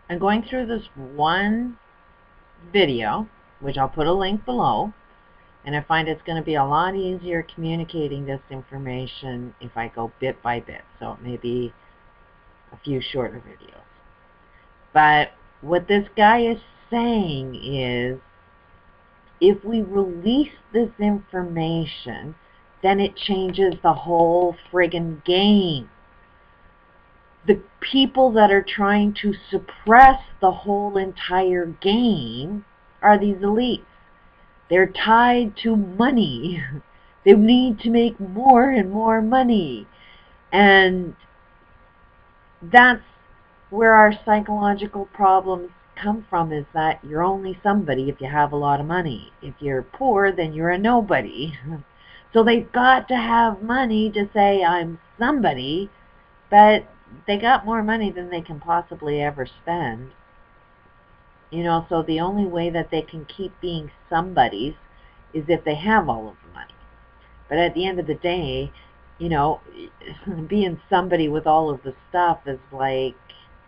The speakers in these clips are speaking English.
I'm going through this one video, which I'll put a link below, and I find it's going to be a lot easier communicating this information if I go bit by bit. So it may be a few shorter videos. But what this guy is saying is, if we release this information, then it changes the whole friggin' game. The people that are trying to suppress the whole entire game are these elites. They're tied to money. They need to make more and more money. And that's where our psychological problems come from, is that you're only somebody if you have a lot of money. If you're poor, then you're a nobody. So they've got to have money to say, I'm somebody, but they got more money than they can possibly ever spend. So the only way that they can keep being somebodies is if they have all of the money. But at the end of the day, being somebody with all of the stuff is like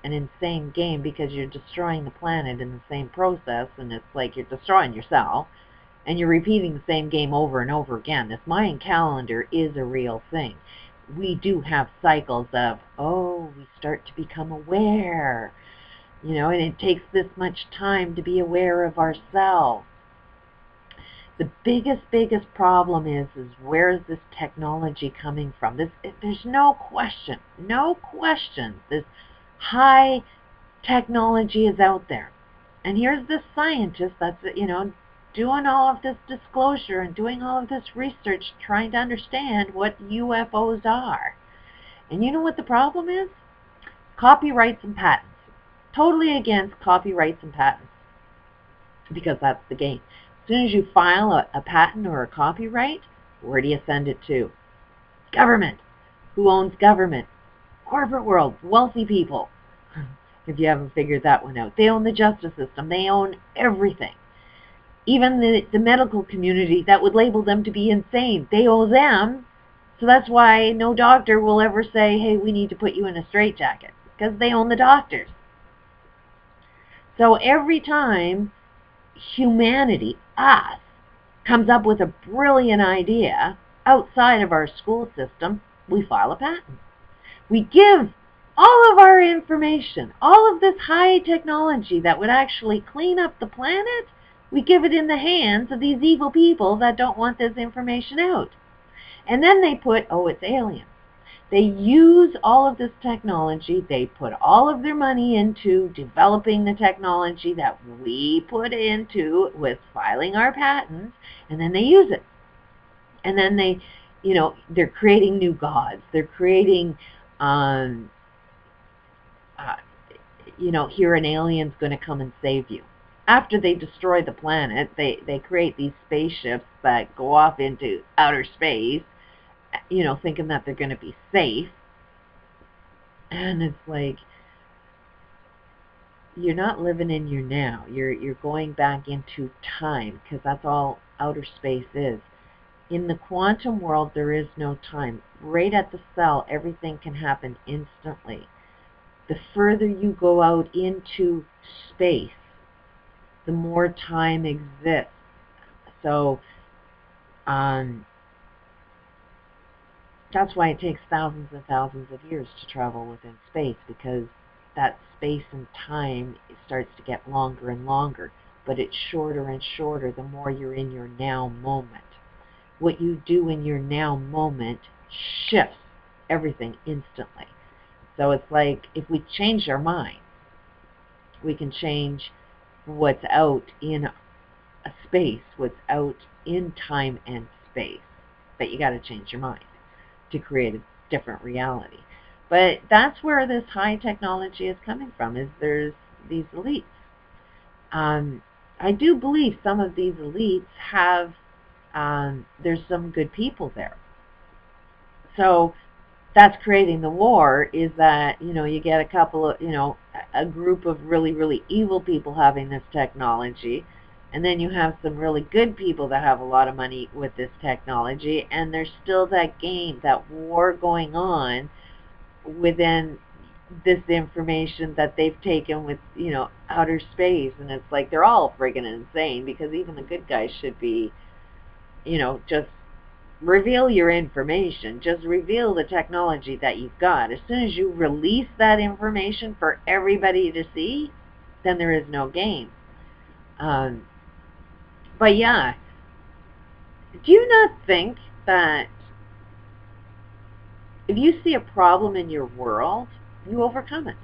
an insane game, because you're destroying the planet in the same process, and it's like you're destroying yourself, and you're repeating the same game over and over again. This Mayan calendar is a real thing. We do have cycles of, we start to become aware, and it takes this much time to be aware of ourselves. The biggest problem is where is this technology coming from? There's no question, this high technology is out there. And here's this scientist that's, doing all of this disclosure and doing all of this research, trying to understand what UFOs are. And you know what the problem is? Copyrights and patents. Totally against copyrights and patents, because that's the game. As soon as you file a patent or a copyright, where do you send it to? Government. Who owns government? Corporate world, wealthy people. If you haven't figured that one out. They own the justice system. They own everything. Even the medical community that would label them to be insane, they owe them. So that's why no doctor will ever say, hey, we need to put you in a straitjacket, because they own the doctors. So every time humanity, us, comes up with a brilliant idea outside of our school system, we file a patent. We give all of our information, all of this high technology that would actually clean up the planet, we give it in the hands of these evil people that don't want this information out. And then they put, it's aliens. They use all of this technology. They put all of their money into developing the technology that we put into with filing our patents, and then they use it. And then they, they're creating new gods. They're creating, here an alien's going to come and save you. After they destroy the planet, they create these spaceships that go off into outer space, thinking that they're going to be safe. And it's like, you're not living in your now. You're going back into time, because that's all outer space is. In the quantum world, there is no time. Right at the cell, everything can happen instantly. The further you go out into space, the more time exists. So, that's why it takes thousands and thousands of years to travel within space, because that space and time starts to get longer and longer, but it's shorter and shorter the more you're in your now moment. What you do in your now moment shifts everything instantly. So it's like, if we change our mind, we can change what's out in a space, what's out in time and space. But you got to change your mind to create a different reality. But that's where this high technology is coming from, is there's these elites. I do believe some of these elites have, there's some good people there. So that's creating the war, is that, you get a couple of, a group of really, really evil people having this technology, and then you have some really good people that have a lot of money with this technology, and there's still that game, that war going on within this information that they've taken with, outer space. And it's like they're all friggin' insane, because even the good guys should be, just reveal your information. Just reveal the technology that you've got. As soon as you release that information for everybody to see, then there is no game. But yeah, do you not think that if you see a problem in your world, you overcome it?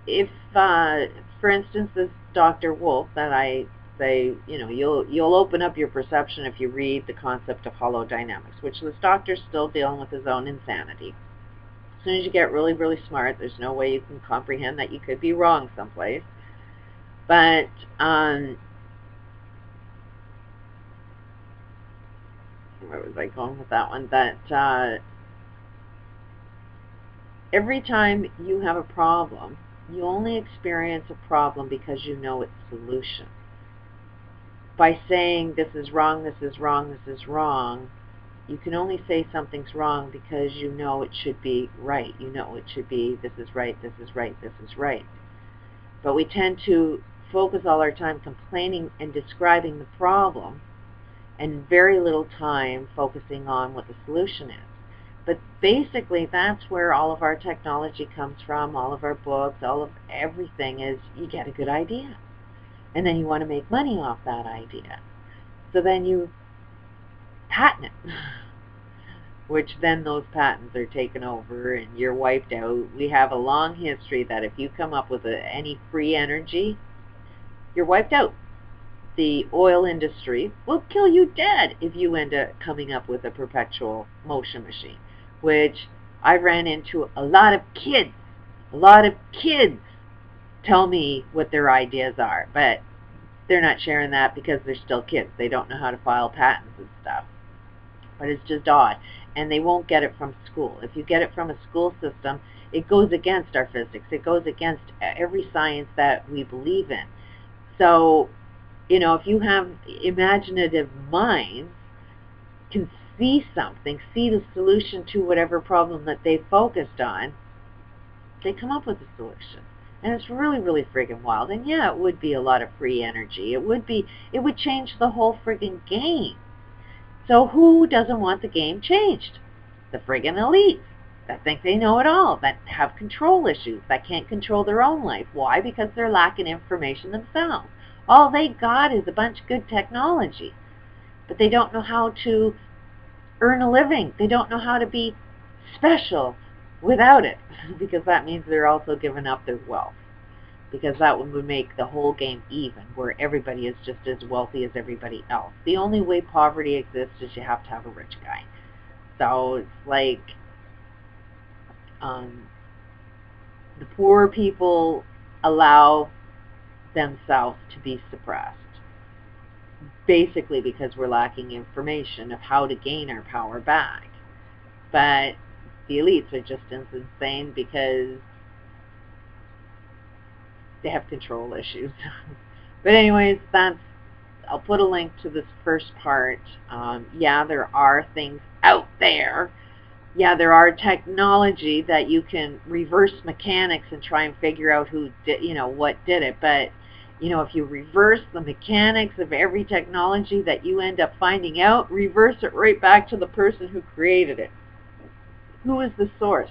If, for instance, this Dr. Wolf that I say, you'll open up your perception if you read the concept of holodynamics, which this doctor's still dealing with his own insanity. As soon as you get really, really smart, there's no way you can comprehend that you could be wrong someplace. But where was I going with that one? That every time you have a problem, you only experience a problem because you know its solution. By saying this is wrong, this is wrong, this is wrong, you can only say something's wrong because you know it should be right. You know it should be this is right, this is right, this is right. But we tend to focus all our time complaining and describing the problem, and very little time focusing on what the solution is. But basically, that's where all of our technology comes from, all of our books, all of everything is you get a good idea. And then you want to make money off that idea. So then you patent it, which then those patents are taken over and you're wiped out. We have a long history that if you come up with any free energy, you're wiped out. The oil industry will kill you dead if you end up coming up with a perpetual motion machine, which I ran into a lot of kids. A lot of kids tell me what their ideas are, but they're not sharing that because they're still kids. They don't know how to file patents and stuff. But it's just odd. And they won't get it from school. If you get it from a school system, it goes against our physics. It goes against every science that we believe in. So, if you have imaginative minds, can see something, see the solution to whatever problem that they focused on, they come up with a solution. And it's really, really friggin' wild. And yeah, it would be a lot of free energy. It would change the whole friggin' game. So who doesn't want the game changed? The friggin' elites that think they know it all, that have control issues, that can't control their own life. Why? Because they're lacking information themselves. All they got is a bunch of good technology. But they don't know how to earn a living. They don't know how to be special without it, because that means they're also giving up their wealth, because that one would make the whole game even, where everybody is just as wealthy as everybody else. The only way poverty exists is you have to have a rich guy. So it's like the poor people allow themselves to be suppressed, basically because we're lacking information of how to gain our power back. But the elites are just as insane because they have control issues. But anyways, I'll put a link to this first part. Yeah, there are things out there. Yeah, there are technology that you can reverse mechanics and try and figure out who did, what did it. But, if you reverse the mechanics of every technology that you end up finding out, reverse it right back to the person who created it. Who is the source?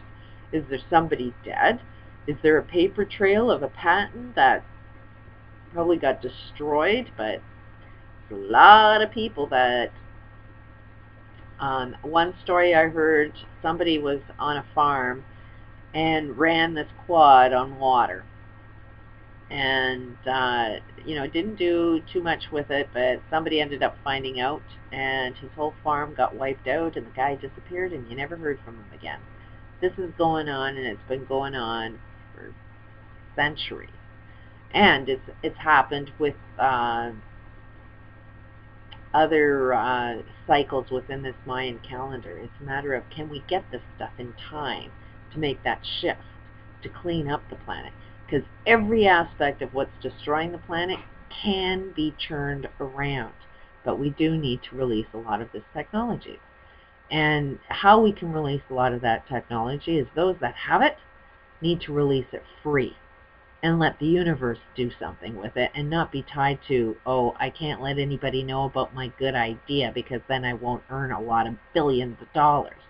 Is there somebody dead? Is there a paper trail of a patent that probably got destroyed? But there's a lot of people that... one story I heard, somebody was on a farm and ran this quad on water. And, didn't do too much with it, but somebody ended up finding out, and his whole farm got wiped out, and the guy disappeared, and you never heard from him again. This is going on, and it's been going on for centuries. And it's happened with other cycles within this Mayan calendar. It's a matter of, can we get this stuff in time to make that shift, to clean up the planet? Because every aspect of what's destroying the planet can be turned around. But we do need to release a lot of this technology. And how we can release a lot of that technology is those that have it need to release it free and let the universe do something with it and not be tied to, oh, I can't let anybody know about my good idea because then I won't earn a lot of billions of dollars.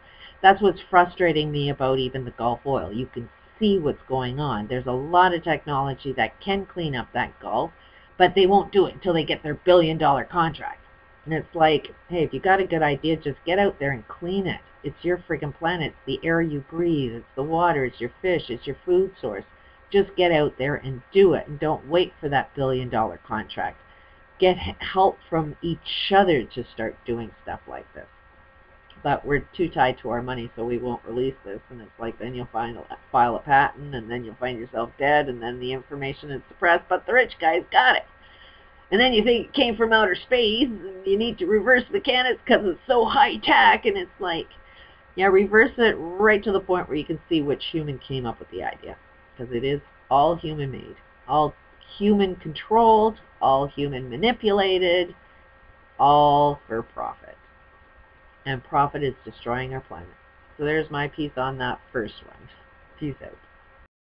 That's what's frustrating me about even the Gulf oil. You can see what's going on. There's a lot of technology that can clean up that Gulf, but they won't do it until they get their billion-dollar contract. And it's like, hey, if you got a good idea, just get out there and clean it. It's your friggin' planet. It's the air you breathe. It's the water. It's your fish. It's your food source. Just get out there and do it, and don't wait for that billion-dollar contract. Get help from each other to start doing stuff like this. But we're too tied to our money, so we won't release this. And it's like, then you'll file a patent, and then you'll find yourself dead, and then the information is suppressed, but the rich guys got it. And then you think it came from outer space, and you need to reverse mechanics because it's so high-tech, and it's like, yeah, reverse it right to the point where you can see which human came up with the idea. Because it is all human-made, all human-controlled, all human-manipulated, all for profit. And profit is destroying our planet. So there's my piece on that first one. Peace out.